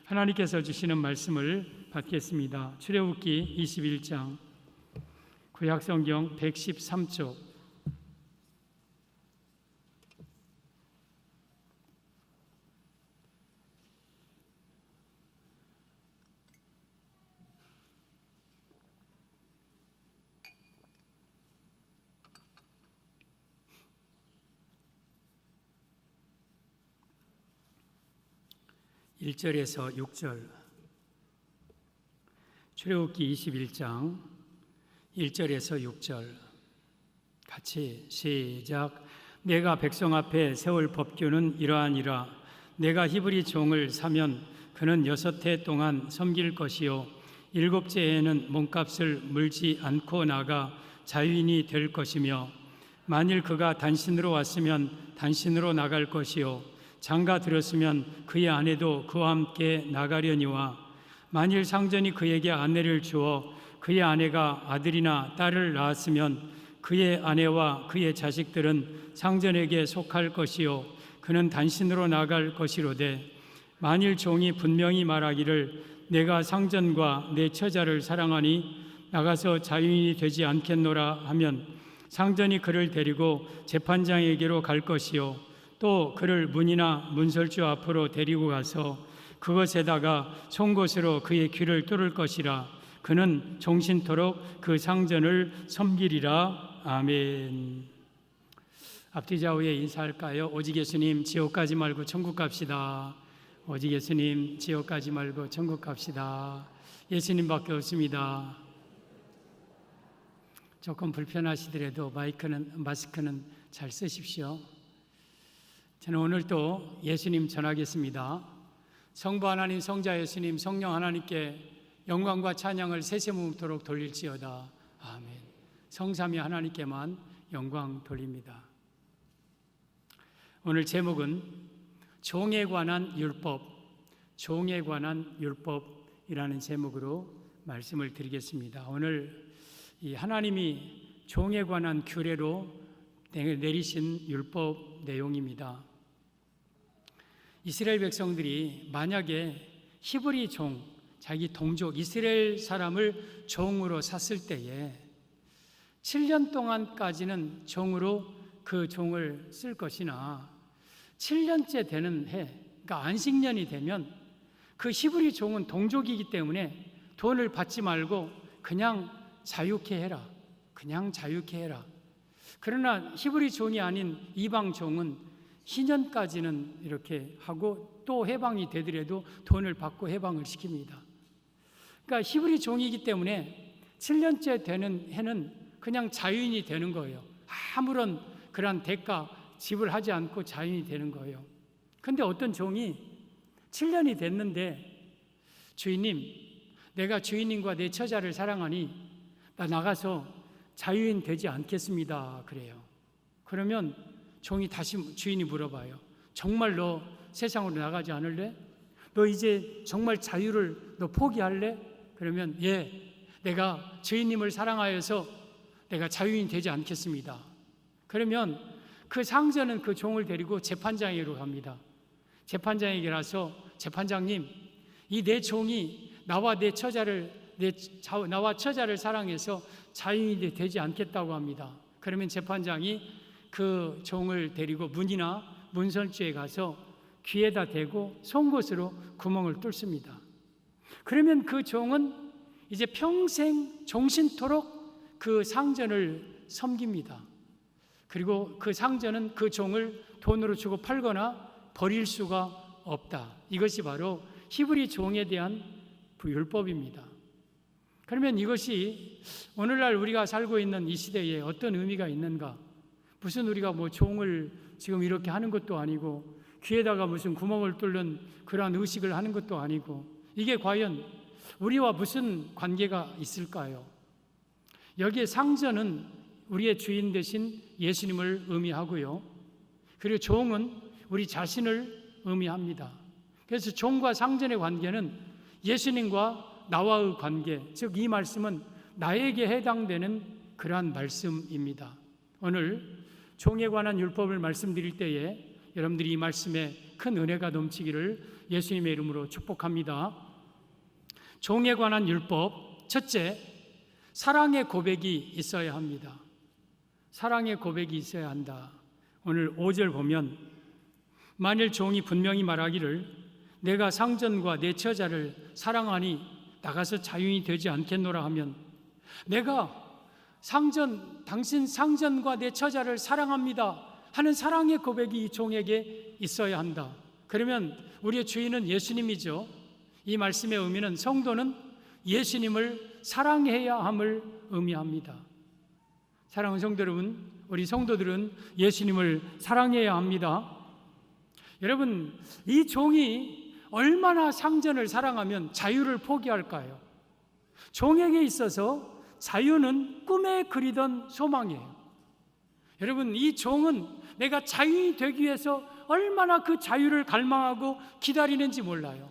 하나님께서 주시는 말씀을 받겠습니다. 출애굽기 21장 구약성경 113쪽 (1절에서 6절) 출애굽기 21장 1절에서 6절 같이 시작. 내가 백성 앞에 세울 법규는 이러하니라. 내가 히브리 종을 사면 그는 6해 동안 섬길 것이요 7째에는 몸값을 물지 않고 나가 자유인이 될 것이며, 만일 그가 단신으로 왔으면 단신으로 나갈 것이요 장가 들었으면 그의 아내도 그와 함께 나가려니와, 만일 상전이 그에게 아내를 주어 그의 아내가 아들이나 딸을 낳았으면 그의 아내와 그의 자식들은 상전에게 속할 것이요 그는 단신으로 나갈 것이로되, 만일 종이 분명히 말하기를 내가 상전과 내 처자를 사랑하니 나가서 자유인이 되지 않겠노라 하면 상전이 그를 데리고 재판장에게로 갈 것이요 또 그를 문이나 문설주 앞으로 데리고 가서 그것에다가 송곳으로 그의 귀를 뚫을 것이라. 그는 종신토록 그 상전을 섬기리라. 아멘. 앞뒤 좌우에 인사할까요? 오직 예수님 지옥 가지 말고 천국 갑시다. 오직 예수님 지옥 가지 말고 천국 갑시다. 예수님밖에 없습니다. 조금 불편하시더라도 마스크는 잘 쓰십시오. 저는 오늘 또 예수님 전하겠습니다. 성부 하나님, 성자 예수님, 성령 하나님께 영광과 찬양을 세세무토록 돌릴지어다. 아멘. 성삼위 하나님께만 영광 돌립니다. 오늘 제목은 종에 관한 율법, 종에 관한 율법이라는 제목으로 말씀을 드리겠습니다. 오늘 이 하나님이 종에 관한 규례로 내리신 율법 내용입니다. 이스라엘 백성들이 만약에 히브리 종, 자기 동족 이스라엘 사람을 종으로 샀을 때에 7년 동안까지는 종으로 그 종을 쓸 것이나 7년째 되는 해, 그러니까 안식년이 되면 그 히브리 종은 동족이기 때문에 돈을 받지 말고 그냥 자유케 해라. 그냥 자유케 해라. 그러나 히브리 종이 아닌 이방 종은 희년까지는 이렇게 하고 또 해방이 되더라도 돈을 받고 해방을 시킵니다. 그러니까 히브리 종이기 때문에 7년째 되는 해는 그냥 자유인이 되는 거예요. 아무런 그런 대가 지불하지 않고 자유인이 되는 거예요. 그런데 어떤 종이 7년이 됐는데 주인님, 내가 주인님과 내 처자를 사랑하니 나 나가서 자유인 되지 않겠습니다. 그래요. 그러면 종이 다시 주인이 물어봐요. 정말 너 세상으로 나가지 않을래? 너 이제 정말 자유를 너 포기할래? 그러면 예, 내가 주인님을 사랑하여서 내가 자유인 되지 않겠습니다. 그러면 그 상전은 그 종을 데리고 재판장에게로 갑니다. 재판장에게 가서 재판장님, 이 내 종이 나와 처자를 사랑해서 자유인이 되지 않겠다고 합니다. 그러면 재판장이 그 종을 데리고 문이나 문설주에 가서 귀에다 대고 송곳으로 구멍을 뚫습니다. 그러면 그 종은 이제 평생 종신토록 그 상전을 섬깁니다. 그리고 그 상전은 그 종을 돈으로 주고 팔거나 버릴 수가 없다. 이것이 바로 히브리 종에 대한 율법입니다. 그러면 이것이 오늘날 우리가 살고 있는 이 시대에 어떤 의미가 있는가? 무슨 우리가 종을 지금 이렇게 하는 것도 아니고 귀에다가 무슨 구멍을 뚫는 그러한 의식을 하는 것도 아니고, 이게 과연 우리와 무슨 관계가 있을까요? 여기에 상전은 우리의 주인 되신 예수님을 의미하고요, 그리고 종은 우리 자신을 의미합니다. 그래서 종과 상전의 관계는 예수님과 나와의 관계, 즉 이 말씀은 나에게 해당되는 그러한 말씀입니다. 오늘 종에 관한 율법을 말씀드릴 때에 여러분들이 이 말씀에 큰 은혜가 넘치기를 예수님의 이름으로 축복합니다. 종에 관한 율법, 첫째, 사랑의 고백이 있어야 합니다. 사랑의 고백이 있어야 한다. 오늘 5절 보면 만일 종이 분명히 말하기를 내가 상전과 내 처자를 사랑하니 나가서 자유인이 되지 않겠노라 하면, 내가 당신 상전과 내 처자를 사랑합니다 하는 사랑의 고백이 이 종에게 있어야 한다. 그러면 우리의 주인은 예수님이죠. 이 말씀의 의미는 성도는 예수님을 사랑해야 함을 의미합니다. 사랑하는 성도 여러분, 우리 성도들은 예수님을 사랑해야 합니다. 여러분, 이 종이 얼마나 상전을 사랑하면 자유를 포기할까요? 종에게 있어서 자유는 꿈에 그리던 소망이에요. 여러분, 이 종은 내가 자유인이 되기 위해서 얼마나 그 자유를 갈망하고 기다리는지 몰라요.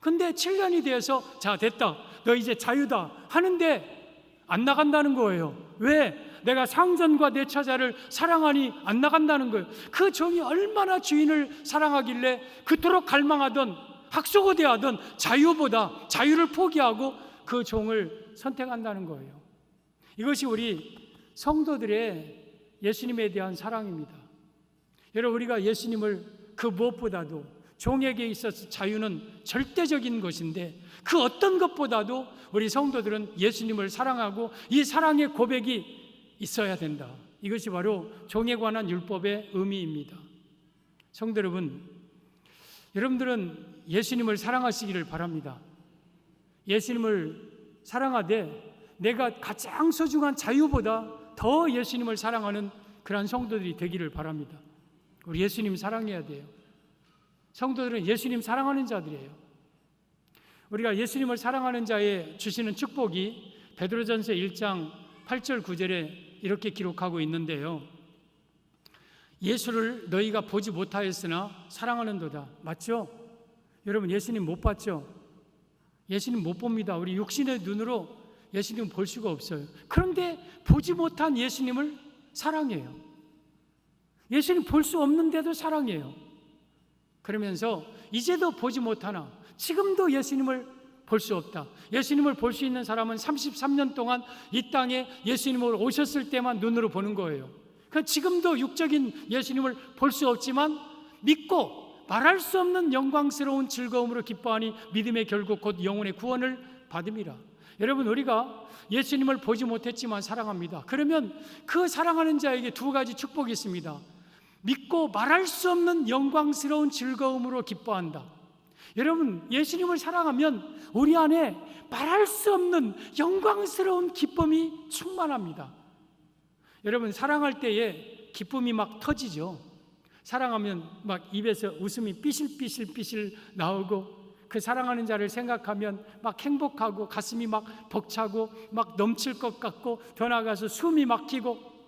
근데 7년이 되어서 자, 됐다, 너 이제 자유다 하는데 안 나간다는 거예요. 왜? 내가 상전과 내 처자를 사랑하니 안 나간다는 거예요. 그 종이 얼마나 주인을 사랑하길래 그토록 갈망하던, 학수고대하던 자유보다 자유를 포기하고 그 종을 선택한다는 거예요. 이것이 우리 성도들의 예수님에 대한 사랑입니다. 여러분, 우리가 예수님을 그 무엇보다도, 종에게 있어서 자유는 절대적인 것인데 그 어떤 것보다도 우리 성도들은 예수님을 사랑하고 이 사랑의 고백이 있어야 된다. 이것이 바로 종에 관한 율법의 의미입니다. 성도 여러분, 여러분들은 예수님을 사랑하시기를 바랍니다. 예수님을 사랑하되 내가 가장 소중한 자유보다 더 예수님을 사랑하는 그러한 성도들이 되기를 바랍니다. 우리 예수님 사랑해야 돼요. 성도들은 예수님 사랑하는 자들이에요. 우리가 예수님을 사랑하는 자에 주시는 축복이 베드로전서 1장 8절 9절에 이렇게 기록하고 있는데요. 예수를 너희가 보지 못하였으나 사랑하는도다. 맞죠? 여러분, 예수님 못 봤죠? 예수님 못 봅니다. 우리 육신의 눈으로 예수님 볼 수가 없어요. 그런데 보지 못한 예수님을 사랑해요. 예수님 볼 수 없는데도 사랑해요. 그러면서 이제도 보지 못하나 지금도 예수님을 볼 수 없다. 예수님을 볼 수 있는 사람은 33년 동안 이 땅에 예수님을 오셨을 때만 눈으로 보는 거예요. 그러니까 지금도 육적인 예수님을 볼 수 없지만 믿고 말할 수 없는 영광스러운 즐거움으로 기뻐하니 믿음의 결국 곧 영혼의 구원을 받음이라. 여러분, 우리가 예수님을 보지 못했지만 사랑합니다. 그러면 그 사랑하는 자에게 두 가지 축복이 있습니다. 믿고 말할 수 없는 영광스러운 즐거움으로 기뻐한다. 여러분, 예수님을 사랑하면 우리 안에 말할 수 없는 영광스러운 기쁨이 충만합니다. 여러분, 사랑할 때에 기쁨이 막 터지죠. 사랑하면 막 입에서 웃음이 삐실삐실 나오고, 그 사랑하는 자를 생각하면 막 행복하고 가슴이 막 벅차고 막 넘칠 것 같고, 더 나아가서 숨이 막히고.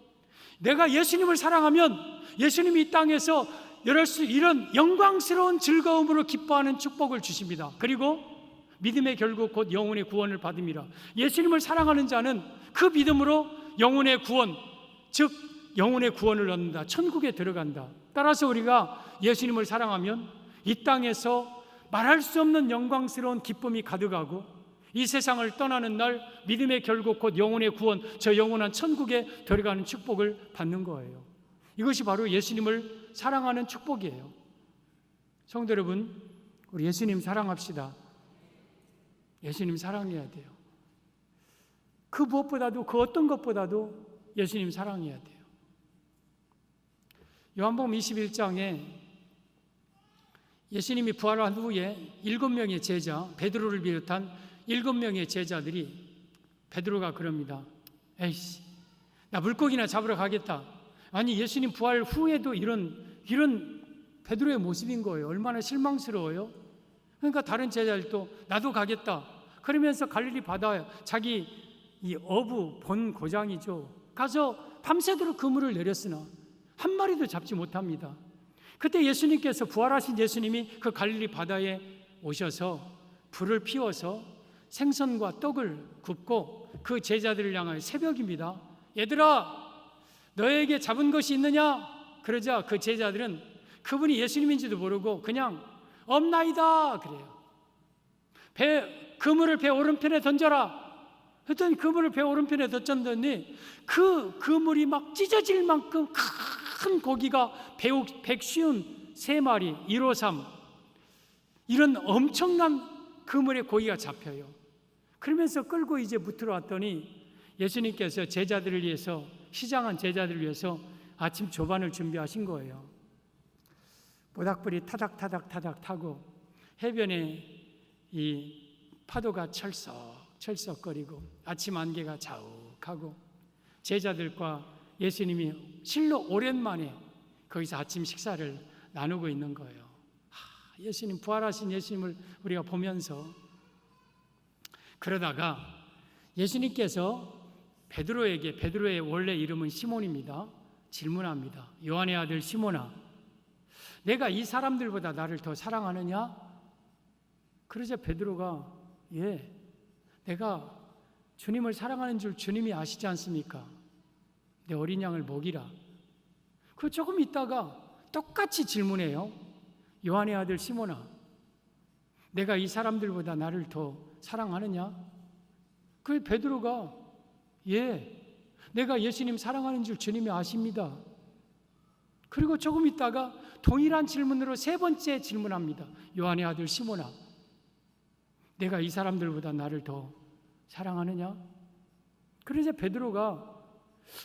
내가 예수님을 사랑하면 예수님이 이 땅에서 이런 영광스러운 즐거움으로 기뻐하는 축복을 주십니다. 그리고 믿음의 결국 곧 영혼의 구원을 받음이라. 예수님을 사랑하는 자는 그 믿음으로 영혼의 구원, 즉 영혼의 구원을 얻는다. 천국에 들어간다. 따라서 우리가 예수님을 사랑하면 이 땅에서 말할 수 없는 영광스러운 기쁨이 가득하고, 이 세상을 떠나는 날 믿음의 결국 곧 영혼의 구원, 저 영원한 천국에 들어가는 축복을 받는 거예요. 이것이 바로 예수님을 사랑하는 축복이에요. 성도 여러분, 우리 예수님 사랑합시다. 예수님 사랑해야 돼요. 그 무엇보다도, 그 어떤 것보다도 예수님 사랑해야 돼요. 요한복음 21장에 예수님이 부활한 후에 7명의 제자, 베드로를 비롯한 7명의 제자들이, 베드로가 그럽니다. 에이씨, 나 물고기나 잡으러 가겠다. 아니, 예수님 부활 후에도 이런 베드로의 모습인 거예요. 얼마나 실망스러워요. 그러니까 다른 제자들도 나도 가겠다. 그러면서 갈릴리 바다에 자기 이 어부 본 고장이죠. 가서 밤새도록 그물을 내렸으나 한 마리도 잡지 못합니다. 그때 예수님께서, 부활하신 예수님이 그 갈릴리 바다에 오셔서 불을 피워서 생선과 떡을 굽고 그 제자들을 향하여, 새벽입니다. 얘들아, 너에게 잡은 것이 있느냐? 그러자 그 제자들은 그분이 예수님인지도 모르고 그냥 없나이다 그래요. 그물을 배 오른편에 던져라. 그랬더니 그물을 배 오른편에 던졌더니 그 그물이 막 찢어질 만큼 큰 고기가 153마리 153 이런 엄청난 그물에 고기가 잡혀요. 그러면서 끌고 이제 무트로 왔더니 예수님께서 제자들을 위해서, 시장한 제자들을 위해서 아침 조반을 준비하신 거예요. 모닥불이 타닥타닥 타고 해변에 이 파도가 철썩거리고 아침 안개가 자욱하고 제자들과 예수님이 실로 오랜만에 거기서 아침 식사를 나누고 있는 거예요. 예수님, 부활하신 예수님을 우리가 보면서 그러다가 예수님께서 베드로의 원래 이름은 시몬입니다. 질문합니다. 요한의 아들 시몬아, 내가 이 사람들보다 나를 더 사랑하느냐? 그러자 베드로가 예, 내가 주님을 사랑하는 줄 주님이 아시지 않습니까? 내 어린 양을 먹이라. 그 조금 있다가 똑같이 질문해요. 요한의 아들 시몬아, 내가 이 사람들보다 나를 더 사랑하느냐? 그 베드로가 예, 내가 예수님 사랑하는 줄 주님이 아십니다. 그리고 조금 있다가 동일한 질문으로 세 번째 질문합니다. 요한의 아들 시몬아, 내가 이 사람들보다 나를 더 사랑하느냐? 그러자 베드로가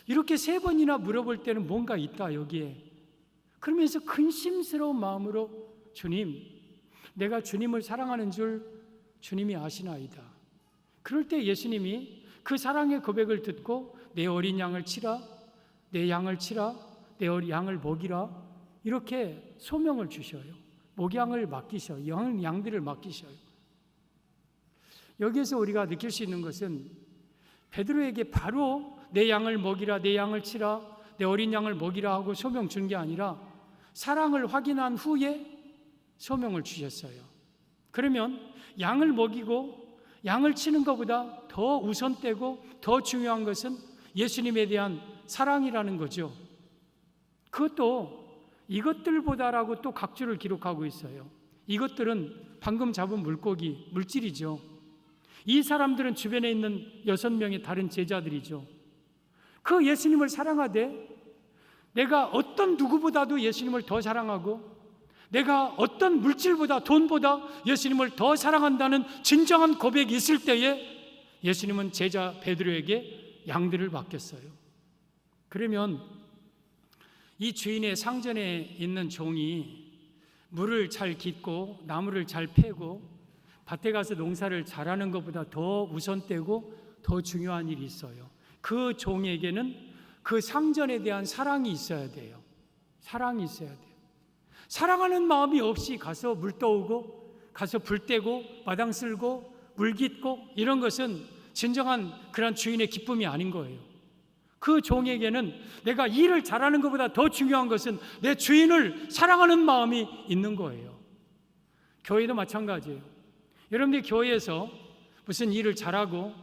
이렇게 세 번이나 물어볼 때는 뭔가 있다 여기에. 그러면서 근심스러운 마음으로 주님, 내가 주님을 사랑하는 줄 주님이 아시나이다. 그럴 때 예수님이 그 사랑의 고백을 듣고 내 어린 양을 치라, 내 양을 치라, 내 양을 먹이라 이렇게 소명을 주셔요. 목양을 맡기셔요. 양들을 맡기셔요. 여기에서 우리가 느낄 수 있는 것은 베드로에게 바로 내 양을 먹이라, 내 양을 치라, 내 어린 양을 먹이라 하고 소명 준 게 아니라 사랑을 확인한 후에 소명을 주셨어요. 그러면 양을 먹이고 양을 치는 것보다 더 우선되고 더 중요한 것은 예수님에 대한 사랑이라는 거죠. 그것도 이것들보다라고 또 각주를 기록하고 있어요. 이것들은 방금 잡은 물고기, 물질이죠. 이 사람들은 주변에 있는 6명의 다른 제자들이죠. 그 예수님을 사랑하되 내가 어떤 누구보다도 예수님을 더 사랑하고 내가 어떤 물질보다 돈보다 예수님을 더 사랑한다는 진정한 고백이 있을 때에 예수님은 제자 베드로에게 양들을 맡겼어요. 그러면 이 주인의 상전에 있는 종이 물을 잘 깃고 나무를 잘 패고 밭에 가서 농사를 잘하는 것보다 더 우선되고 더 중요한 일이 있어요. 그 종에게는 그 상전에 대한 사랑이 있어야 돼요. 사랑이 있어야 돼요. 사랑하는 마음이 없이 가서 물 떠오고 가서 불 떼고 마당 쓸고 물 깃고 이런 것은 진정한 그런 주인의 기쁨이 아닌 거예요. 그 종에게는 내가 일을 잘하는 것보다 더 중요한 것은 내 주인을 사랑하는 마음이 있는 거예요. 교회도 마찬가지예요. 여러분들이 교회에서 무슨 일을 잘하고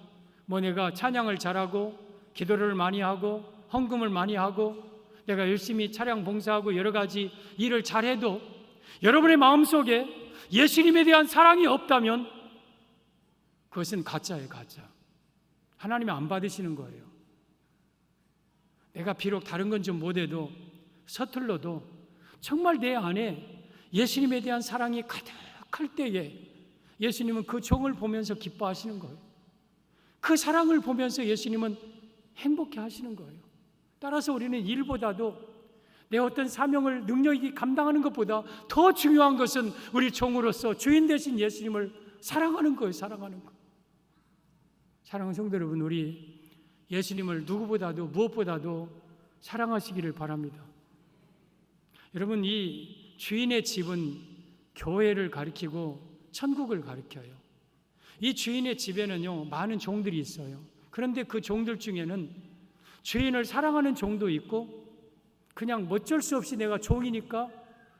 뭐 내가 찬양을 잘하고 기도를 많이 하고 헌금을 많이 하고 내가 열심히 차량 봉사하고 여러 가지 일을 잘해도 여러분의 마음속에 예수님에 대한 사랑이 없다면 그것은 가짜예요. 가짜. 하나님이 안 받으시는 거예요. 내가 비록 다른 건 좀 못해도 서툴러도 정말 내 안에 예수님에 대한 사랑이 가득할 때에 예수님은 그 종을 보면서 기뻐하시는 거예요. 그 사랑을 보면서 예수님은 행복해 하시는 거예요. 따라서 우리는 일보다도 내 어떤 사명을 능력이 감당하는 것보다 더 중요한 것은 우리 종으로서 주인 되신 예수님을 사랑하는 거예요. 사랑하는 거. 사랑하는 성도 여러분, 우리 예수님을 누구보다도 무엇보다도 사랑하시기를 바랍니다. 여러분, 이 주인의 집은 교회를 가리키고 천국을 가리켜요. 이 주인의 집에는요 많은 종들이 있어요. 그런데 그 종들 중에는 주인을 사랑하는 종도 있고 그냥 어쩔 수 없이 내가 종이니까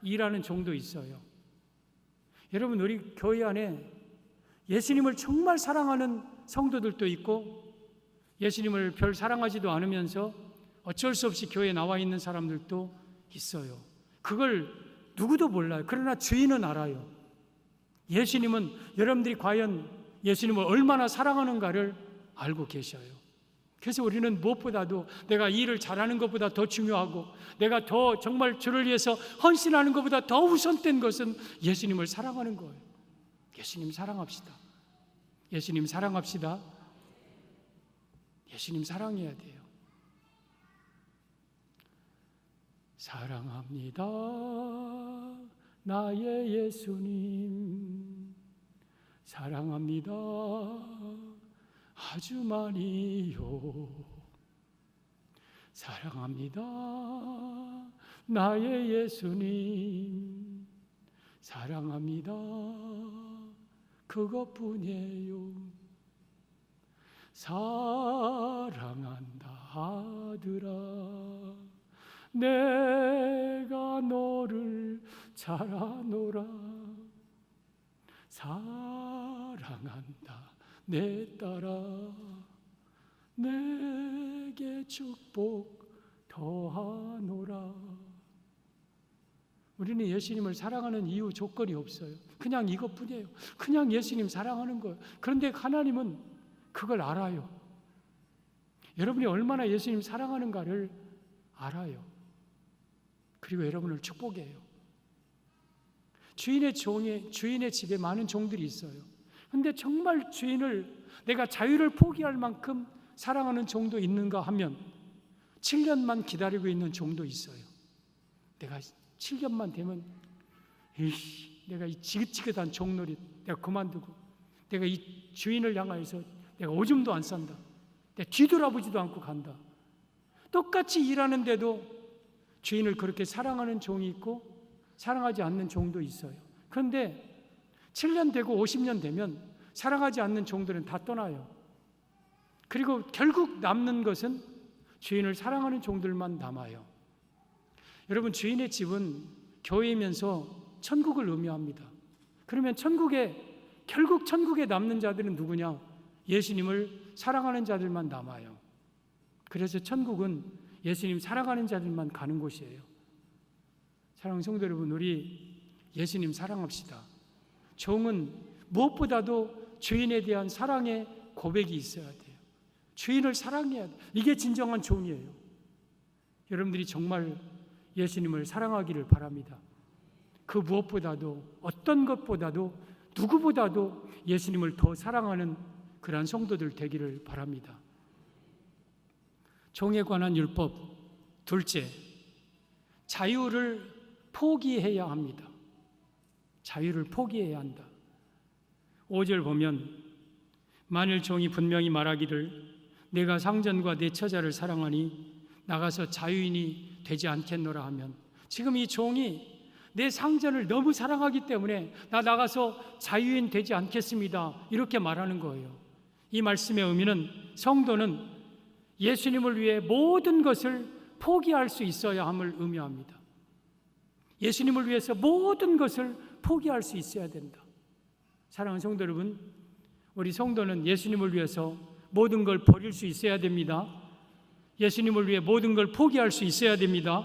일하는 종도 있어요. 여러분, 우리 교회 안에 예수님을 정말 사랑하는 성도들도 있고 예수님을 별 사랑하지도 않으면서 어쩔 수 없이 교회에 나와 있는 사람들도 있어요. 그걸 누구도 몰라요. 그러나 주인은 알아요. 예수님은 여러분들이 과연 예수님을 얼마나 사랑하는가를 알고 계셔요. 그래서 우리는 무엇보다도 내가 일을 잘하는 것보다 더 중요하고 내가 더 정말 주를 위해서 헌신하는 것보다 더 우선된 것은 예수님을 사랑하는 거예요. 예수님 사랑합시다. 예수님 사랑합시다. 예수님 사랑해야 돼요. 사랑합니다. 나의 예수님 사랑합니다. 아주 많이요. 사랑합니다. 나의 예수님 사랑합니다. 그것뿐이에요. 사랑한다 아들아 내가 너를 잘 아노라. 사랑한다 내 딸아 내게 축복 더하노라. 우리는 예수님을 사랑하는 이유 조건이 없어요. 그냥 이것뿐이에요. 그냥 예수님 사랑하는 거예요. 그런데 하나님은 그걸 알아요. 여러분이 얼마나 예수님 사랑하는가를 알아요. 그리고 여러분을 축복해요. 주인의 집에 많은 종들이 있어요. 근데 정말 주인을 내가 자유를 포기할 만큼 사랑하는 종도 있는가 하면 7년만 기다리고 있는 종도 있어요. 내가 7년만 되면 내가 이 지긋지긋한 종놀이 내가 그만두고 내가 이 주인을 향하여서 내가 오줌도 안 싼다. 내가 뒤돌아보지도 않고 간다. 똑같이 일하는데도 주인을 그렇게 사랑하는 종이 있고 사랑하지 않는 종도 있어요. 그런데 7년 되고 50년 되면 사랑하지 않는 종들은 다 떠나요. 그리고 결국 남는 것은 주인을 사랑하는 종들만 남아요. 여러분, 주인의 집은 교회이면서 천국을 의미합니다. 그러면 결국 천국에 남는 자들은 누구냐? 예수님을 사랑하는 자들만 남아요. 그래서 천국은 예수님 사랑하는 자들만 가는 곳이에요. 사랑하는 성도 여러분, 우리 예수님 사랑합시다. 종은 무엇보다도 주인에 대한 사랑의 고백이 있어야 돼요. 주인을 사랑해야 돼요. 이게 진정한 종이에요. 여러분들이 정말 예수님을 사랑하기를 바랍니다. 그 무엇보다도 어떤 것보다도 누구보다도 예수님을 더 사랑하는 그러한 성도들 되기를 바랍니다. 종에 관한 율법 둘째, 자유를 포기해야 합니다. 자유를 포기해야 한다. 5절 보면 만일 종이 분명히 말하기를 내가 상전과 내 처자를 사랑하니 나가서 자유인이 되지 않겠노라 하면, 지금 이 종이 내 상전을 너무 사랑하기 때문에 나 나가서 자유인 되지 않겠습니다, 이렇게 말하는 거예요. 이 말씀의 의미는 성도는 예수님을 위해 모든 것을 포기할 수 있어야 함을 의미합니다. 예수님을 위해서 모든 것을 포기할 수 있어야 된다. 사랑하는 성도 여러분, 우리 성도는 예수님을 위해서 모든 걸 버릴 수 있어야 됩니다. 예수님을 위해 모든 걸 포기할 수 있어야 됩니다.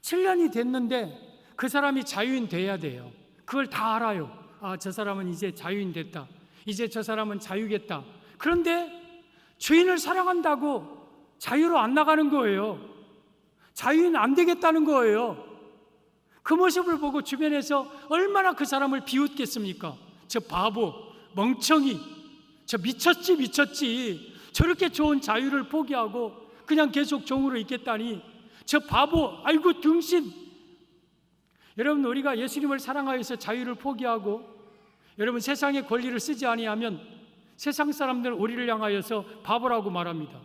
7년이 됐는데 그 사람이 자유인 돼야 돼요. 그걸 다 알아요. 아, 저 사람은 이제 자유인 됐다. 이제 저 사람은 자유겠다. 그런데 주인을 사랑한다고 자유로 안 나가는 거예요. 자유인 안 되겠다는 거예요. 그 모습을 보고 주변에서 얼마나 그 사람을 비웃겠습니까? 저 바보, 멍청이, 저 미쳤지. 저렇게 좋은 자유를 포기하고 그냥 계속 종으로 있겠다니, 저 바보, 아이고 등신. 여러분, 우리가 예수님을 사랑하여서 자유를 포기하고 여러분 세상의 권리를 쓰지 아니하면 세상 사람들은 우리를 향하여서 바보라고 말합니다.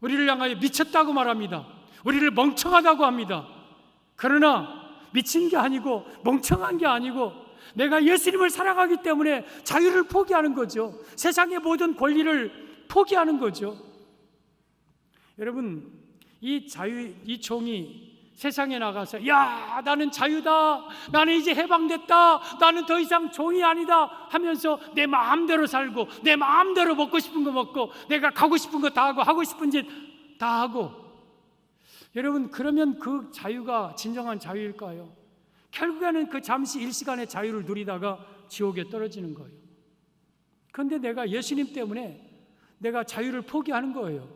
우리를 향하여 미쳤다고 말합니다. 우리를 멍청하다고 합니다. 그러나 미친 게 아니고 멍청한 게 아니고 내가 예수님을 사랑하기 때문에 자유를 포기하는 거죠. 세상의 모든 권리를 포기하는 거죠. 여러분, 이 종이 세상에 나가서 야, 나는 자유다, 나는 이제 해방됐다, 나는 더 이상 종이 아니다 하면서 내 마음대로 살고 내 마음대로 먹고 싶은 거 먹고 내가 가고 싶은 거 다 하고 하고 싶은 짓 다 하고, 여러분, 그러면 그 자유가 진정한 자유일까요? 결국에는 그 잠시 일시간의 자유를 누리다가 지옥에 떨어지는 거예요. 그런데 내가 예수님 때문에 내가 자유를 포기하는 거예요.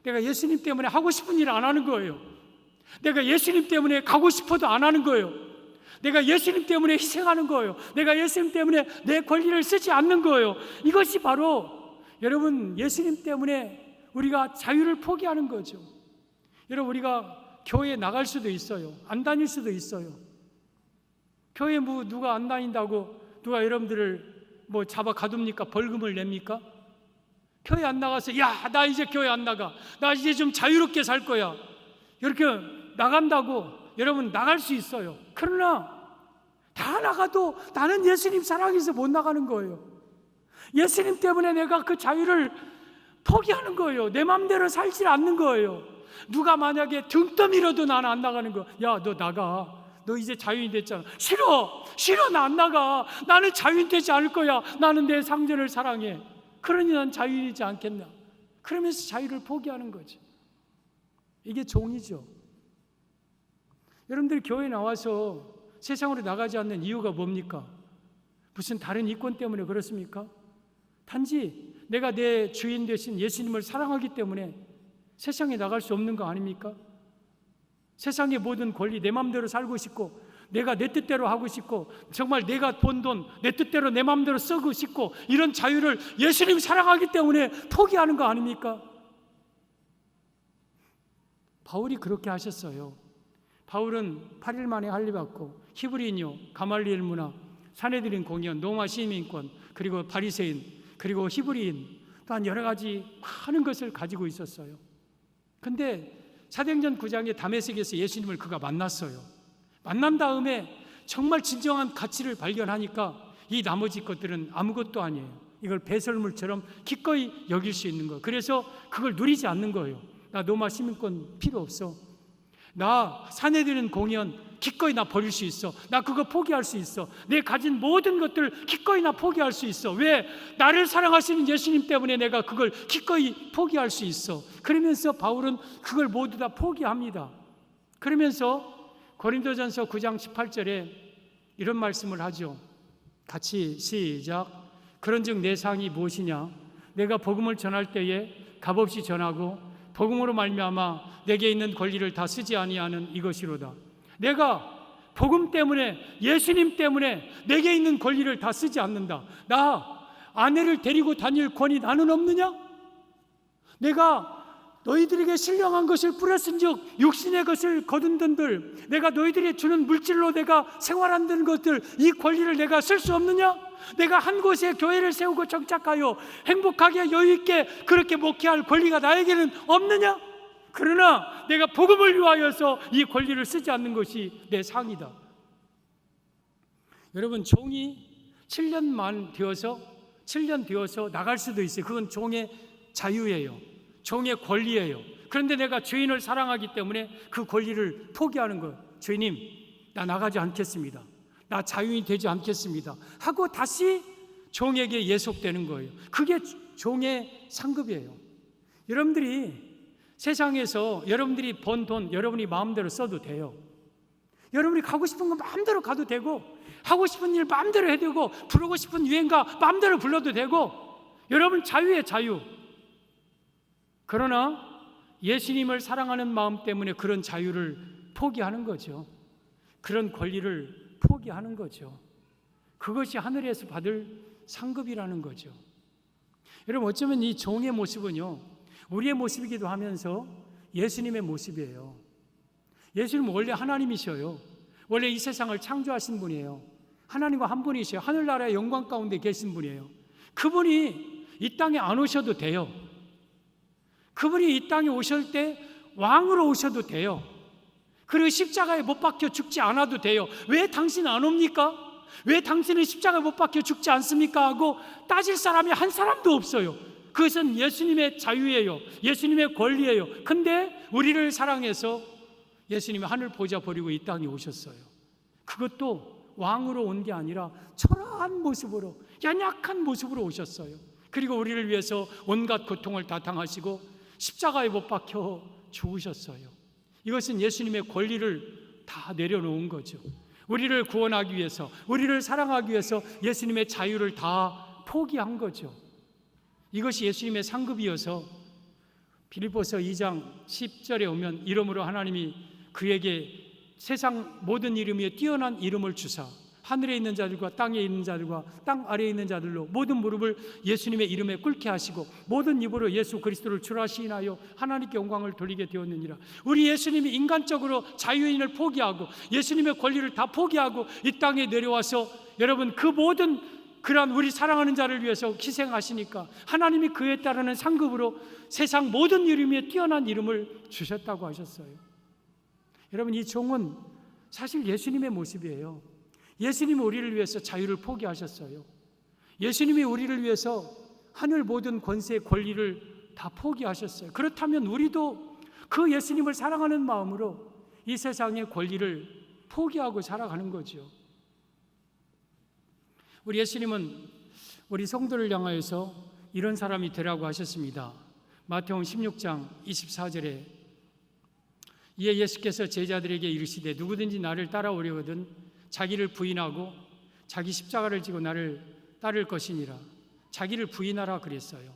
내가 예수님 때문에 하고 싶은 일 안 하는 거예요. 내가 예수님 때문에 가고 싶어도 안 하는 거예요. 내가 예수님 때문에 희생하는 거예요. 내가 예수님 때문에 내 권리를 쓰지 않는 거예요. 이것이 바로 여러분, 예수님 때문에 우리가 자유를 포기하는 거죠. 여러분, 우리가 교회에 나갈 수도 있어요. 안 다닐 수도 있어요. 교회 누가 안 다닌다고 누가 여러분들을 잡아 가둡니까? 벌금을 냅니까? 교회 안 나가서 야, 나 이제 교회 안 나가. 나 이제 좀 자유롭게 살 거야. 이렇게 나간다고 여러분 나갈 수 있어요. 그러나 다 나가도 나는 예수님 사랑해서 못 나가는 거예요. 예수님 때문에 내가 그 자유를 포기하는 거예요. 내 마음대로 살지 않는 거예요. 누가 만약에 등 떠밀어도 나는 안 나가는 거야. 야, 너 나가. 너 이제 자유인 됐잖아. 싫어, 나 안 나가. 나는 자유인 되지 않을 거야. 나는 내 상전을 사랑해. 그러니 난 자유이지 않겠나. 그러면서 자유를 포기하는 거죠. 이게 종이죠. 여러분들이 교회에 나와서 세상으로 나가지 않는 이유가 뭡니까? 무슨 다른 이권 때문에 그렇습니까? 단지 내가 내 주인 되신 예수님을 사랑하기 때문에 세상에 나갈 수 없는 거 아닙니까? 세상의 모든 권리 내 마음대로 살고 싶고, 내가 내 뜻대로 하고 싶고, 정말 내가 번 돈 내 뜻대로 내 마음대로 쓰고 싶고, 이런 자유를 예수님 사랑하기 때문에 포기하는 거 아닙니까? 바울이 그렇게 하셨어요. 바울은 8일 만에 할례받고 히브리인요, 가말리엘 문화, 사내들인 공연, 로마 시민권, 그리고 바리새인, 그리고 히브리인, 또한 여러 가지 많은 것을 가지고 있었어요. 근데 사도행전 9장에 다메섹에서 예수님을 그가 만났어요. 만난 다음에 정말 진정한 가치를 발견하니까 이 나머지 것들은 아무것도 아니에요. 이걸 배설물처럼 기꺼이 여길 수 있는 거예요. 그래서 그걸 누리지 않는 거예요. 나 로마 시민권 필요 없어. 나 사내들인 공연 기꺼이 나 버릴 수 있어. 나 그거 포기할 수 있어. 내 가진 모든 것들 기꺼이 나 포기할 수 있어. 왜? 나를 사랑하시는 예수님 때문에 내가 그걸 기꺼이 포기할 수 있어. 그러면서 바울은 그걸 모두 다 포기합니다. 그러면서 고린도전서 9장 18절에 이런 말씀을 하죠. 같이 시작. 그런즉 내 상이 무엇이냐? 내가 복음을 전할 때에 값없이 전하고 복음으로 말미암아 내게 있는 권리를 다 쓰지 아니하는 이것이로다. 내가 복음 때문에, 예수님 때문에 내게 있는 권리를 다 쓰지 않는다. 나 아내를 데리고 다닐 권위 나는 없느냐? 내가 너희들에게 신령한 것을 뿌렸은즉 육신의 것을 거둔들, 내가 너희들이 주는 물질로 내가 생활한다는 것들, 이 권리를 내가 쓸 수 없느냐? 내가 한 곳에 교회를 세우고 정착하여 행복하게 여유있게 그렇게 목회할 권리가 나에게는 없느냐? 그러나 내가 복음을 위하여서 이 권리를 쓰지 않는 것이 내 상이다. 여러분, 종이 7년 되어서 나갈 수도 있어요. 그건 종의 자유예요. 종의 권리예요. 그런데 내가 주인을 사랑하기 때문에 그 권리를 포기하는 거예요. 주인님, 나 나가지 않겠습니다. 나 자유인이 되지 않겠습니다. 하고 다시 종에게 예속되는 거예요. 그게 종의 상급이에요. 여러분들이 세상에서 여러분들이 번 돈 여러분이 마음대로 써도 돼요. 여러분이 가고 싶은 거 마음대로 가도 되고, 하고 싶은 일 마음대로 해도 되고, 부르고 싶은 유행가 마음대로 불러도 되고, 여러분 자유예요, 자유. 그러나 예수님을 사랑하는 마음 때문에 그런 자유를 포기하는 거죠. 그런 권리를 포기하는 거죠. 그것이 하늘에서 받을 상급이라는 거죠. 여러분, 어쩌면 이 종의 모습은요, 우리의 모습이기도 하면서 예수님의 모습이에요. 예수님은 원래 하나님이셔요. 원래 이 세상을 창조하신 분이에요. 하나님과 한 분이셔요. 하늘나라의 영광 가운데 계신 분이에요. 그분이 이 땅에 안 오셔도 돼요. 그분이 이 땅에 오실 때 왕으로 오셔도 돼요. 그리고 십자가에 못 박혀 죽지 않아도 돼요. 왜 당신 안 옵니까? 왜 당신은 십자가에 못 박혀 죽지 않습니까? 하고 따질 사람이 한 사람도 없어요. 그것은 예수님의 자유예요. 예수님의 권리예요. 근데 우리를 사랑해서 예수님이 하늘 보좌 버리고 이 땅에 오셨어요. 그것도 왕으로 온 게 아니라 초라한 모습으로, 연약한 모습으로 오셨어요. 그리고 우리를 위해서 온갖 고통을 다 당하시고 십자가에 못 박혀 죽으셨어요. 이것은 예수님의 권리를 다 내려놓은 거죠. 우리를 구원하기 위해서, 우리를 사랑하기 위해서 예수님의 자유를 다 포기한 거죠. 이것이 예수님의 상급이어서 빌립보서 2장 10절에 오면 이름으로 하나님이 그에게 세상 모든 이름 위에 뛰어난 이름을 주사 하늘에 있는 자들과 땅에 있는 자들과 땅 아래에 있는 자들로 모든 무릎을 예수님의 이름에 꿇게 하시고 모든 입으로 예수 그리스도를 주라 시인하여 하나님께 영광을 돌리게 되었느니라. 우리 예수님이 인간적으로 자유인을 포기하고 예수님의 권리를 다 포기하고 이 땅에 내려와서 여러분 그 모든 그러한 우리 사랑하는 자를 위해서 희생하시니까 하나님이 그에 따르는 상급으로 세상 모든 이름 위에 뛰어난 이름을 주셨다고 하셨어요. 여러분 이 종은 사실 예수님의 모습이에요. 예수님이 우리를 위해서 자유를 포기하셨어요. 예수님이 우리를 위해서 하늘 모든 권세의 권리를 다 포기하셨어요. 그렇다면 우리도 그 예수님을 사랑하는 마음으로 이 세상의 권리를 포기하고 살아가는 거죠. 우리 예수님은 우리 성도를 향하여서 이런 사람이 되라고 하셨습니다. 마태복음 16장 24절에 이에 예수께서 제자들에게 이르시되 누구든지 나를 따라오려거든 자기를 부인하고 자기 십자가를 지고 나를 따를 것이니라. 자기를 부인하라 그랬어요.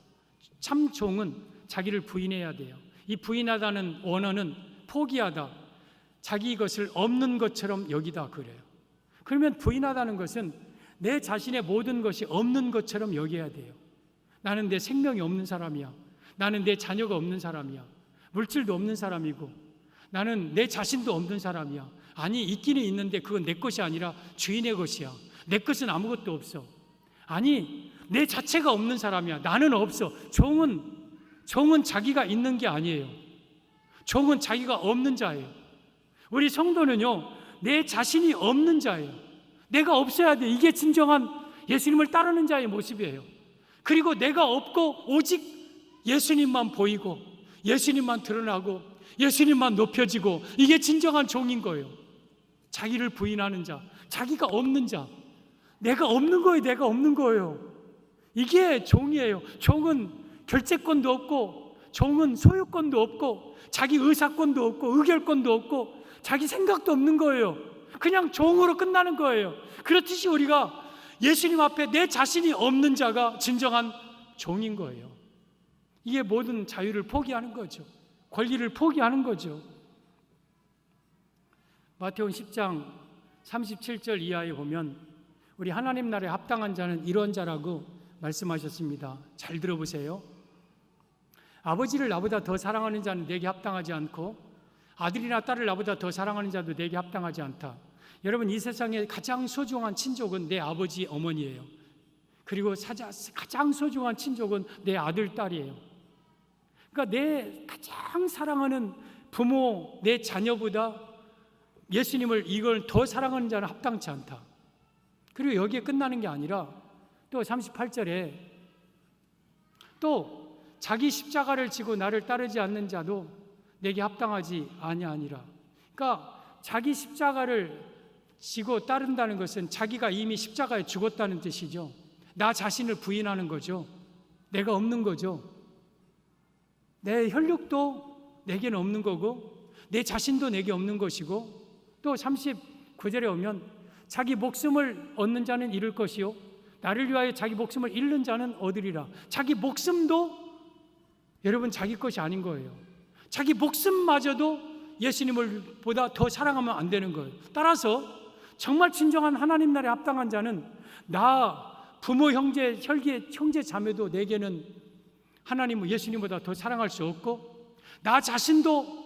참 종은 자기를 부인해야 돼요. 이 부인하다는 원어는 포기하다, 자기 것을 없는 것처럼 여기다 그래요. 그러면 부인하다는 것은 내 자신의 모든 것이 없는 것처럼 여겨야 돼요. 나는 내 생명이 없는 사람이야. 나는 내 자녀가 없는 사람이야. 물질도 없는 사람이고 나는 내 자신도 없는 사람이야. 아니 있기는 있는데 그건 내 것이 아니라 주인의 것이야. 내 것은 아무것도 없어. 아니 내 자체가 없는 사람이야. 나는 없어. 종은 자기가 있는 게 아니에요. 종은 자기가 없는 자예요. 우리 성도는요 내 자신이 없는 자예요. 내가 없어야 돼. 이게 진정한 예수님을 따르는 자의 모습이에요. 그리고 내가 없고 오직 예수님만 보이고 예수님만 드러나고 예수님만 높여지고 이게 진정한 종인 거예요. 자기를 부인하는 자, 자기가 없는 자, 내가 없는 거예요. 내가 없는 거예요. 이게 종이에요. 종은 결재권도 없고 종은 소유권도 없고 자기 의사권도 없고 의결권도 없고 자기 생각도 없는 거예요. 그냥 종으로 끝나는 거예요. 그렇듯이 우리가 예수님 앞에 내 자신이 없는 자가 진정한 종인 거예요. 이게 모든 자유를 포기하는 거죠. 권리를 포기하는 거죠. 마태복음 10장 37절 이하에 보면 우리 하나님 나라에 합당한 자는 이런 자라고 말씀하셨습니다. 잘 들어보세요. 아버지를 나보다 더 사랑하는 자는 내게 합당하지 않고 아들이나 딸을 나보다 더 사랑하는 자도 내게 합당하지 않다. 여러분 이 세상에 가장 소중한 친족은 내 아버지 어머니예요. 그리고 가장 소중한 친족은 내 아들 딸이에요. 그러니까 내 가장 사랑하는 부모, 내 자녀보다 예수님을 이걸 더 사랑하는 자는 합당치 않다. 그리고 여기에 끝나는 게 아니라 또 38절에 또 자기 십자가를 지고 나를 따르지 않는 자도 내게 합당하지 아니하니라. 그러니까 자기 십자가를 지고 따른다는 것은 자기가 이미 십자가에 죽었다는 뜻이죠. 나 자신을 부인하는 거죠. 내가 없는 거죠. 내 혈육도 내게는 없는 거고 내 자신도 내게 없는 것이고 또 39절에 오면 자기 목숨을 얻는 자는 잃을 것이요 나를 위하여 자기 목숨을 잃는 자는 얻으리라. 자기 목숨도 여러분 자기 것이 아닌 거예요. 자기 목숨마저도 예수님을 보다 더 사랑하면 안 되는 거예요. 따라서 정말 진정한 하나님 나라에 합당한 자는 나 부모 형제 혈계 형제 자매도 내게는 하나님을 예수님보다 더 사랑할 수 없고 나 자신도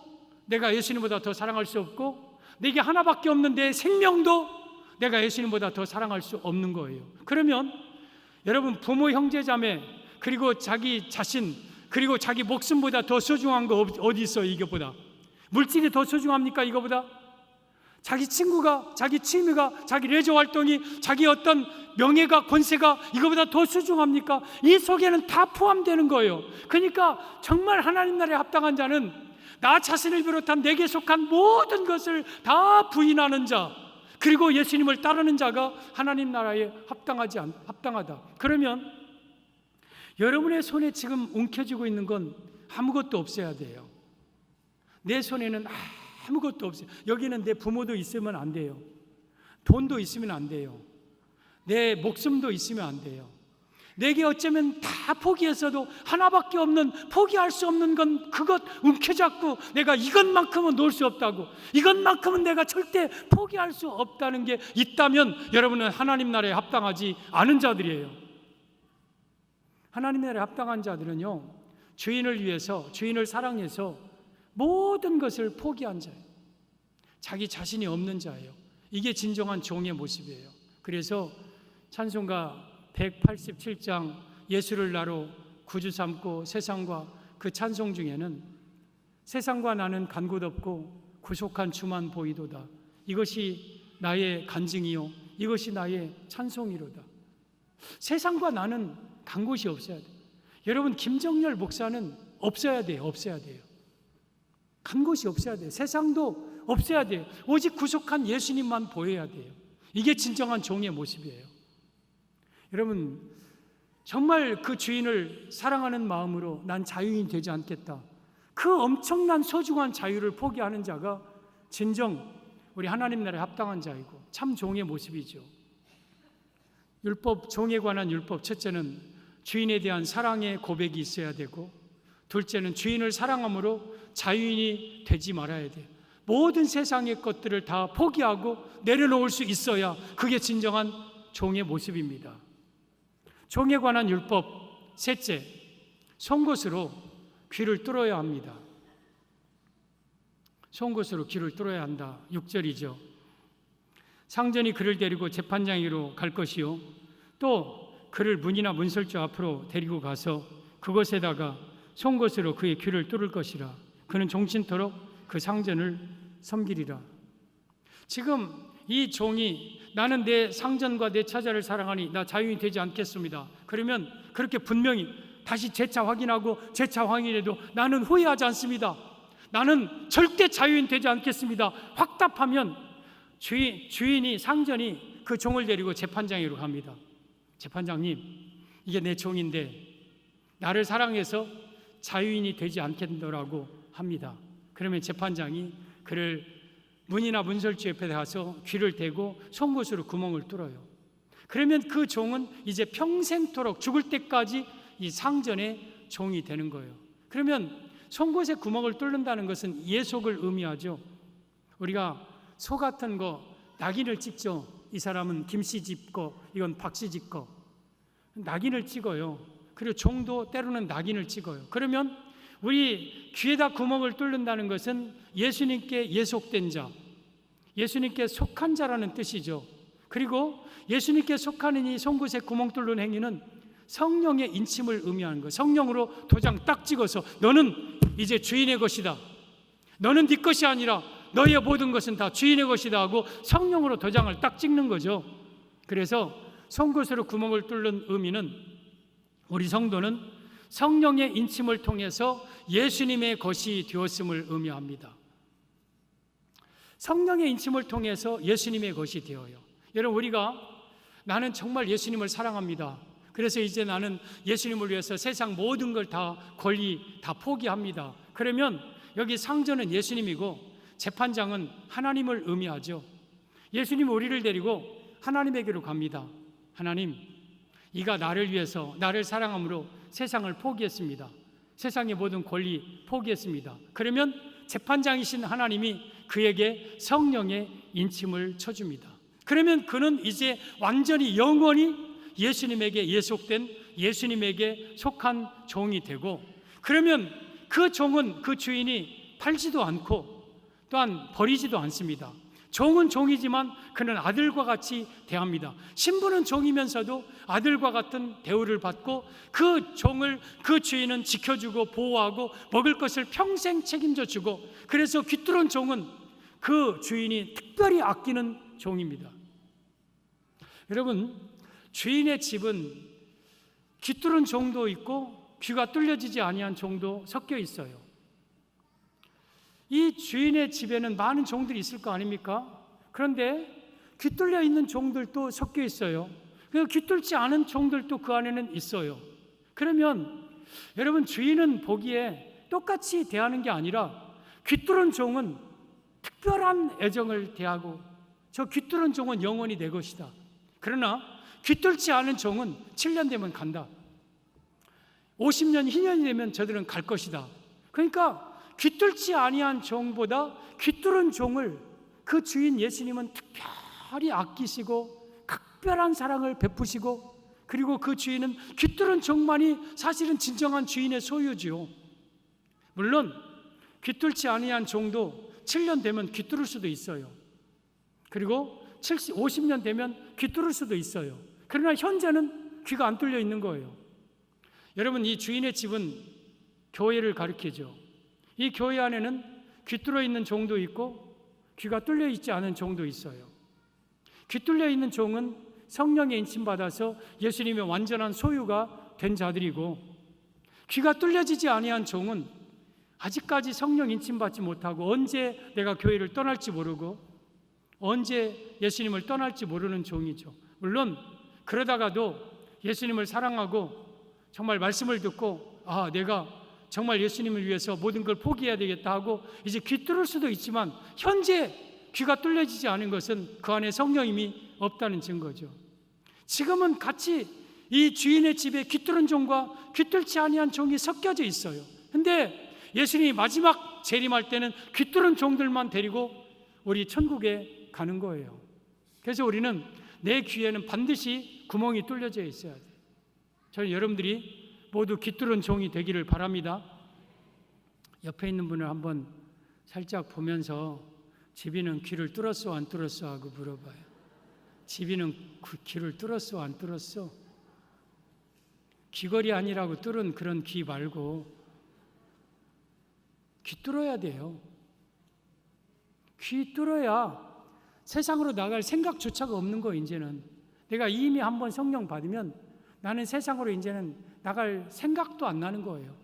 내가 예수님보다 더 사랑할 수 없고 내게 하나밖에 없는 내 생명도 내가 예수님보다 더 사랑할 수 없는 거예요. 그러면 여러분 부모 형제 자매 그리고 자기 자신 그리고 자기 목숨보다 더 소중한 거 어디 있어요? 이거보다 물질이 더 소중합니까? 이거보다 자기 친구가 자기 취미가 자기 레저 활동이 자기 어떤 명예가 권세가 이거보다 더 소중합니까? 이 속에는 다 포함되는 거예요. 그러니까 정말 하나님 나라에 합당한 자는 나 자신을 비롯한 내게 속한 모든 것을 다 부인하는 자 그리고 예수님을 따르는 자가 하나님 나라에 합당하다. 그러면 여러분의 손에 지금 움켜쥐고 있는 건 아무것도 없어야 돼요. 내 손에는 아무것도 없어요. 여기는 내 부모도 있으면 안 돼요. 돈도 있으면 안 돼요. 내 목숨도 있으면 안 돼요. 내게 어쩌면 다 포기했어도 하나밖에 없는, 포기할 수 없는 건 그것 움켜잡고 내가 이것만큼은 놓을 수 없다고, 이것만큼은 내가 절대 포기할 수 없다는 게 있다면 여러분은 하나님 나라에 합당하지 않은 자들이에요. 하나님 나라에 합당한 자들은요, 주인을 위해서, 주인을 사랑해서 모든 것을 포기한 자예요. 자기 자신이 없는 자예요. 이게 진정한 종의 모습이에요. 그래서 찬송가 187장 예수를 나로 구주 삼고 세상과 그 찬송 중에는 세상과 나는 간 곳 없고 구속한 주만 보이도다. 이것이 나의 간증이요 이것이 나의 찬송이로다. 세상과 나는 간 곳이 없어야 돼요. 여러분, 김정열 목사는 없어야 돼요. 없어야 돼요. 간 곳이 없어야 돼요. 세상도 없어야 돼요. 오직 구속한 예수님만 보여야 돼요. 이게 진정한 종의 모습이에요. 여러분, 정말 그 주인을 사랑하는 마음으로 난 자유인이 되지 않겠다, 그 엄청난 소중한 자유를 포기하는 자가 진정 우리 하나님 나라에 합당한 자이고 참 종의 모습이죠. 율법, 종에 관한 율법, 첫째는 주인에 대한 사랑의 고백이 있어야 되고, 둘째는 주인을 사랑함으로 자유인이 되지 말아야 돼요. 모든 세상의 것들을 다 포기하고 내려놓을 수 있어야 그게 진정한 종의 모습입니다. 종에 관한 율법, 셋째, 송곳으로 귀를 뚫어야 합니다. 송곳으로 귀를 뚫어야 한다. 6절이죠. 상전이 그를 데리고 재판장으로 갈 것이요, 또 그를 문이나 문설주 앞으로 데리고 가서 그곳에다가 송곳으로 그의 귀를 뚫을 것이라. 그는 종신토록 그 상전을 섬기리라. 지금 이 종이 나는 내 상전과 내 처자를 사랑하니 나 자유인이 되지 않겠습니다. 그러면 그렇게 분명히 다시 재차 확인하고 재차 확인해도 나는 후회하지 않습니다. 나는 절대 자유인 되지 않겠습니다. 확답하면 주인이, 상전이 그 종을 데리고 재판장으로 갑니다. 재판장님, 이게 내 종인데 나를 사랑해서 자유인이 되지 않겠노라고 합니다. 그러면 재판장이 그를 문이나 문설주 옆에 가서 귀를 대고 송곳으로 구멍을 뚫어요. 그러면 그 종은 이제 평생토록 죽을 때까지 이 상전의 종이 되는 거예요. 그러면 송곳에 구멍을 뚫는다는 것은 예속을 의미하죠. 우리가 소 같은 거 낙인을 찍죠. 이 사람은 김씨 집 거, 이건 박씨 집 거. 낙인을 찍어요. 그리고 종도 때로는 낙인을 찍어요. 그러면 우리 귀에다 구멍을 뚫는다는 것은 예수님께 예속된 자, 예수님께 속한 자라는 뜻이죠. 그리고 예수님께 속하는 이 송곳에 구멍 뚫는 행위는 성령의 인침을 의미하는 거예요. 성령으로 도장 딱 찍어서 너는 이제 주인의 것이다, 너는 네 것이 아니라 너의 모든 것은 다 주인의 것이다 하고 성령으로 도장을 딱 찍는 거죠. 그래서 송곳으로 구멍을 뚫는 의미는 우리 성도는 성령의 인침을 통해서 예수님의 것이 되었음을 의미합니다. 성령의 인침을 통해서 예수님의 것이 되어요. 여러분, 우리가 나는 정말 예수님을 사랑합니다, 그래서 이제 나는 예수님을 위해서 세상 모든 걸 다, 권리 다 포기합니다. 그러면 여기 상전은 예수님이고 재판장은 하나님을 의미하죠. 예수님은 우리를 데리고 하나님에게로 갑니다. 하나님, 이가 나를 위해서, 나를 사랑함으로 세상을 포기했습니다. 세상의 모든 권리 포기했습니다. 그러면 재판장이신 하나님이 그에게 성령의 인침을 쳐줍니다. 그러면 그는 이제 완전히 영원히 예수님에게 예속된, 예수님에게 속한 종이 되고, 그러면 그 종은 그 주인이 팔지도 않고 또한 버리지도 않습니다. 종은 종이지만 그는 아들과 같이 대합니다. 신부는 종이면서도 아들과 같은 대우를 받고 그 종을, 그 주인은 지켜주고 보호하고 먹을 것을 평생 책임져 주고, 그래서 귀뚫은 종은 그 주인이 특별히 아끼는 종입니다. 여러분, 주인의 집은 귀뚫은 종도 있고 귀가 뚫려지지 아니한 종도 섞여 있어요. 이 주인의 집에는 많은 종들이 있을 거 아닙니까? 그런데 귀 뚫려 있는 종들도 섞여 있어요. 그리고 귀 뚫지 않은 종들도 그 안에는 있어요. 그러면 여러분, 주인은 보기에 똑같이 대하는 게 아니라 귀 뚫은 종은 특별한 애정을 대하고 저 귀뚫은 종은 영원히 내 것이다. 그러나 귀뚫지 않은 종은 7년 되면 간다. 50년, 희년이 되면 저들은 갈 것이다. 그러니까 귀뚫지 아니한 종보다 귀뚫은 종을 그 주인 예수님은 특별히 아끼시고 특별한 사랑을 베푸시고, 그리고 그 주인은 귀뚫은 종만이 사실은 진정한 주인의 소유지요. 물론 귀뚫지 아니한 종도 7년 되면 귀뚫을 수도 있어요. 그리고 50년 되면 귀뚫을 수도 있어요. 그러나 현재는 귀가 안 뚫려 있는 거예요. 여러분, 이 주인의 집은 교회를 가리키죠. 이 교회 안에는 귀 뚫려 있는 종도 있고 귀가 뚫려 있지 않은 종도 있어요. 귀 뚫려 있는 종은 성령의 인침받아서 예수님의 완전한 소유가 된 자들이고, 귀가 뚫려지지 아니한 종은 아직까지 성령 인침받지 못하고 언제 내가 교회를 떠날지 모르고 언제 예수님을 떠날지 모르는 종이죠. 물론 그러다가도 예수님을 사랑하고 정말 말씀을 듣고 내가 정말 예수님을 위해서 모든 걸 포기해야 되겠다 하고 이제 귀 뚫을 수도 있지만, 현재 귀가 뚫려지지 않은 것은 그 안에 성령님이 없다는 증거죠. 지금은 같이 이 주인의 집에 귀 뚫은 종과 귀 뚫지 아니한 종이 섞여져 있어요. 근데 예수님이 마지막 재림할 때는 귀 뚫은 종들만 데리고 우리 천국에 가는 거예요. 그래서 우리는 내 귀에는 반드시 구멍이 뚫려져 있어야 돼요. 저는 여러분들이 모두 귀 뚫은 종이 되기를 바랍니다. 옆에 있는 분을 한번 살짝 보면서 집이는 귀를 뚫었어 안 뚫었어 하고 물어봐요. 집이는 귀를 뚫었어 안 뚫었어? 귀걸이 아니라고 뚫은 그런 귀 말고 귀 뚫어야 돼요. 귀 뚫어야 세상으로 나갈 생각조차가 없는 거예요. 이제는 내가 이미 한번 성령 받으면 나는 세상으로 이제는 나갈 생각도 안 나는 거예요.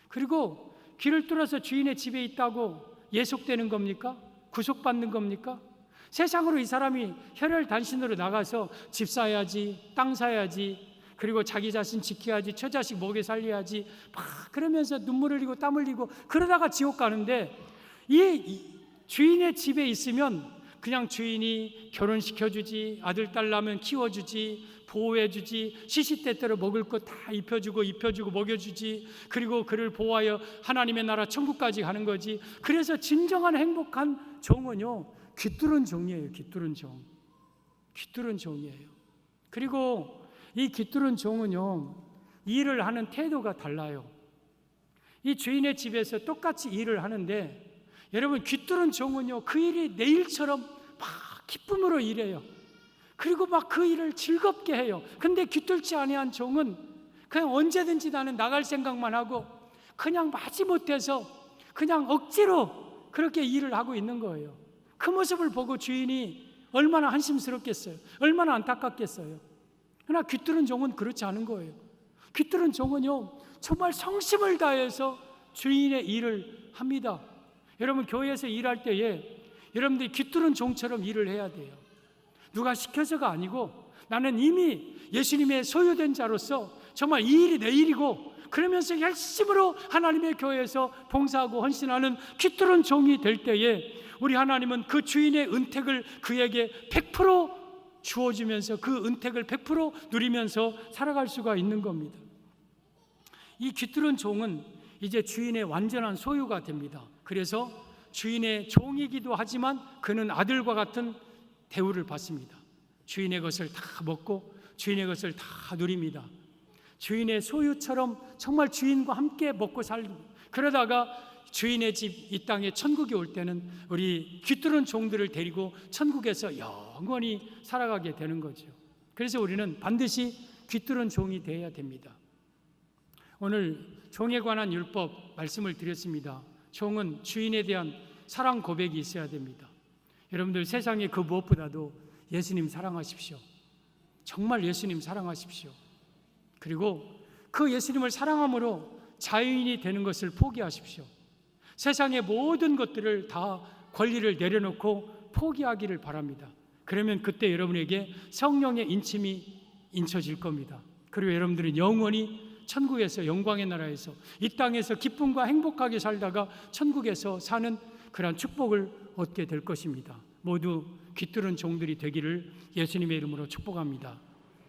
그리고 귀를 뚫어서 주인의 집에 있다고 예속되는 겁니까? 구속받는 겁니까? 세상으로 이 사람이 혈혈단신으로 나가서 집 사야지, 땅 사야지, 그리고 자기 자신 지켜야지, 처자식 먹여 살려야지 막 그러면서 눈물 흘리고 땀 흘리고 그러다가 지옥 가는데, 이 주인의 집에 있으면 그냥 주인이 결혼시켜주지, 아들 딸 나면 키워주지, 보호해주지, 시시때때로 먹을 것 다 입혀주고 먹여주지, 그리고 그를 보호하여 하나님의 나라 천국까지 가는 거지. 그래서 진정한 행복한 종은요, 귀 뚫은 종이에요. 귀 뚫은 종. 귀 뚫은 종이에요. 그리고 이 귀 뚫은 종은요, 일을 하는 태도가 달라요. 이 주인의 집에서 똑같이 일을 하는데, 여러분, 귀 뚫은 종은요, 그 일이 내 일처럼 막 기쁨으로 일해요. 그리고 막 그 일을 즐겁게 해요. 근데 귀 뚫지 아니한 종은 그냥 언제든지 나는 나갈 생각만 하고 그냥 마지못해서 그냥 억지로 그렇게 일을 하고 있는 거예요. 그 모습을 보고 주인이 얼마나 한심스럽겠어요. 얼마나 안타깝겠어요. 그러나 귀 뚫은 종은 그렇지 않은 거예요. 귀 뚫은 종은요, 정말 성심을 다해서 주인의 일을 합니다. 여러분, 교회에서 일할 때에 여러분들이 귀 뚫은 종처럼 일을 해야 돼요. 누가 시켜서가 아니고 나는 이미 예수님의 소유된 자로서 정말 이 일이 내 일이고, 그러면서 열심으로 하나님의 교회에서 봉사하고 헌신하는 귀 뚫은 종이 될 때에 우리 하나님은 그 주인의 은택을 그에게 100% 주어주면서 그 은택을 100% 누리면서 살아갈 수가 있는 겁니다. 이 귀 뚫은 종은 이제 주인의 완전한 소유가 됩니다. 그래서 주인의 종이기도 하지만 그는 아들과 같은 대우를 받습니다. 주인의 것을 다 먹고 주인의 것을 다 누립니다. 주인의 소유처럼 정말 주인과 함께 먹고 살고, 그러다가 주인의 집 이 땅에 천국이 올 때는 우리 귀 뚫은 종들을 데리고 천국에서 영원히 살아가게 되는 거죠. 그래서 우리는 반드시 귀 뚫은 종이 되어야 됩니다. 오늘 종에 관한 율법 말씀을 드렸습니다. 종은 주인에 대한 사랑 고백이 있어야 됩니다. 여러분들, 세상에 그 무엇보다도 예수님 사랑하십시오. 정말 예수님 사랑하십시오. 그리고 그 예수님을 사랑함으로 자유인이 되는 것을 포기하십시오. 세상의 모든 것들을 다 권리를 내려놓고 포기하기를 바랍니다. 그러면 그때 여러분에게 성령의 인침이 인쳐질 겁니다. 그리고 여러분들은 영원히 천국에서, 영광의 나라에서, 이 땅에서 기쁨과 행복하게 살다가 천국에서 사는 그런 축복을 얻게 될 것입니다. 모두 귀뚫은 종들이 되기를 예수님의 이름으로 축복합니다.